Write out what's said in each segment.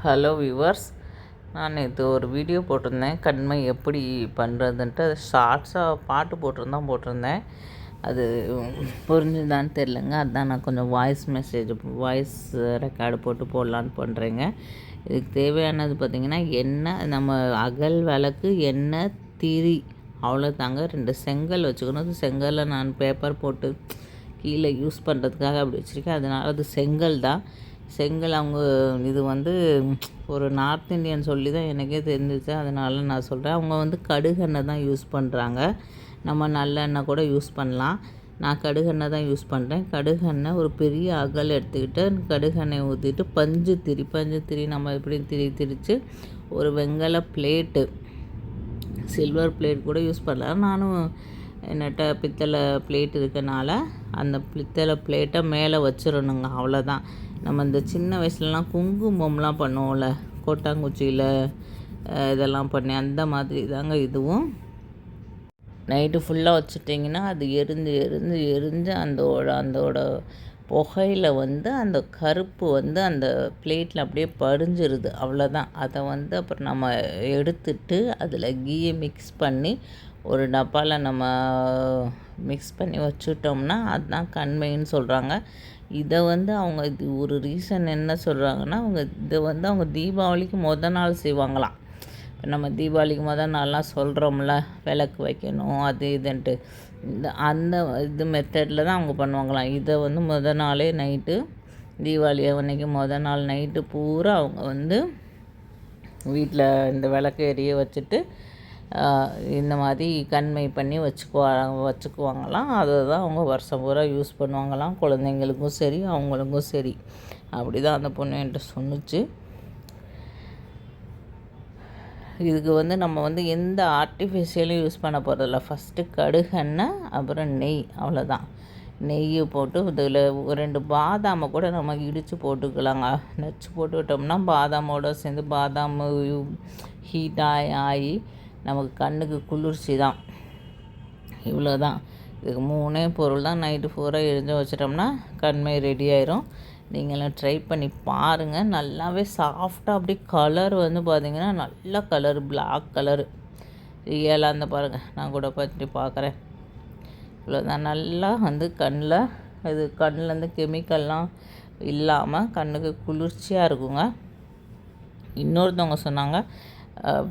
Hello viewers, நான் நேற்று ஒரு வீடியோ போட்டிருந்தேன் கண்மை எப்படி பண்ணுறதுன்ட்டு. அது ஷார்ட்ஸாக பாட்டு போட்டிருந்தேன். அது புரிஞ்சுதான்னு தெரிலங்க. அதுதான் நான் கொஞ்சம் வாய்ஸ் ரெக்கார்டு போட்டு போடலான்னு பண்ணுறேங்க. இதுக்கு தேவையானது பார்த்திங்கன்னா எண்ணெய், நம்ம அகல் விளக்கு, எண்ணெய், திரி, அவ்வளோதாங்க. 2 செங்கல் வச்சுக்கணும். அது செங்கலில் நான் பேப்பர் போட்டு கீழே யூஸ் பண்ணுறதுக்காக அப்படி வச்சுருக்கேன். அதனால் அது செங்கல் தான். செங்கல் அவங்க இது ஒரு நார்த் இந்தியன் சொல்லி தான் எனக்கே தெரிஞ்சிச்சு. அதனால் நான் சொல்கிறேன். அவங்க கடுகெண்ணெய் தான் யூஸ் பண்ணுறாங்க. நம்ம நல்லெண்ணெய் கூட யூஸ் பண்ணலாம். நான் கடுகெண்ணெய் தான் யூஸ் பண்ணுறேன். கடுகெண்ணெய் ஒரு பெரிய அகல் எடுத்துக்கிட்டு கடுகெண்ணெய் ஊற்றிட்டு பஞ்சு திரி நம்ம எப்படி திரித்து ஒரு வெங்கல பிளேட்டு, சில்வர் பிளேட் கூட யூஸ் பண்ணலாம். நானும் என்கிட்ட பித்தளை பிளேட் இருக்கனால அந்த பித்தளை பிளேட்டை மேலே வச்சிடணுங்க. அவ்வளோதான். நம்ம இந்த சின்ன வயசுலலாம் குங்குமம்லாம் பண்ணுவோம்ல, கொட்டாங்குச்சியில் இதெல்லாம் பண்ணி அந்த மாதிரி தாங்க இதுவும். நைட்டு ஃபுல்லாக வச்சுட்டிங்கன்னா அது எரிஞ்சு அதோட புகையில் அந்த கருப்பு அந்த பிளேட்டில் அப்படியே படிஞ்சிருது. அவ்வளோதான். அதை அப்புறம் நம்ம எடுத்துட்டு அதில் கீயை மிக்ஸ் பண்ணி ஒரு டப்பாவில் நம்ம மிக்ஸ் பண்ணி வச்சுட்டோம்னா அதுதான் கண்மைன்னு சொல்கிறாங்க. இதை அவங்க இது ஒரு ரீசன் என்ன சொல்கிறாங்கன்னா, இதை அவங்க தீபாவளிக்கு நாள் செய்வாங்களாம். இப்போ நம்ம தீபாவளிக்கு நாள்லாம் சொல்கிறோம்ல, விளக்கு வைக்கணும் அது இதுன்ட்டு, அந்த மெத்தடில் தான் அவங்க பண்ணுவாங்களாம். இதை நாளே நைட்டு, தீபாவளி அன்னைக்கு நாள் நைட்டு பூரா அவங்க வீட்டில் இந்த விளக்கு எரிய வச்சுட்டு இந்த மாதிரி கண்மை பண்ணி வச்சுக்குவாங்களாம். அதை தான் அவங்க வருஷம் பூரா யூஸ் பண்ணுவாங்களாம். குழந்தைங்களுக்கும் சரி, அவங்களுக்கும் சரி. அப்படி தான் அந்த பொண்ணு என்கிட்ட சொன்னுச்சு. இதுக்கு நம்ம எந்த ஆர்டிஃபிஷியலும் யூஸ் பண்ண போகிறதில்ல. ஃபஸ்ட்டு கடுகெண்ணெய், அப்புறம் நெய், அவ்வளோதான். நெய்யை போட்டு இதில் 2 பாதாமை கூட நம்ம இடித்து போட்டுக்கலாங்க. நச்சு போட்டுக்கிட்டோம்னா பாதாமோடு சேர்ந்து பாதாம் ஹீட் ஆகி நமக்கு கண்ணுக்கு குளிர்ச்சி தான். இவ்வளோ தான். இதுக்கு 3 பொருள் தான். நைட்டு பூரா எரிஞ்சு வச்சிட்டோம்னா கண்மை ரெடி ஆயிரும். நீங்களும் ட்ரை பண்ணி பாருங்கள். நல்லாவே சாஃப்டாக அப்படியே கலர் பார்த்திங்கன்னா நல்ல கலர், பிளாக் கலரு ரியலாக அந்த பாருங்கள். நான் கூட பற்றி பார்க்குறேன். இவ்வளோதான். நல்லா கண்ணில் இது கண்ணிலேருந்து கெமிக்கல்லாம் இல்லாமல் கண்ணுக்கு குளிர்ச்சியாக இருக்குங்க. இன்னொருத்தவங்க சொன்னாங்க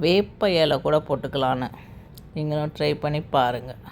வேப்ப இலை கூட போட்டுக்கலான்னு. நீங்களும் ட்ரை பண்ணி பாருங்கள்.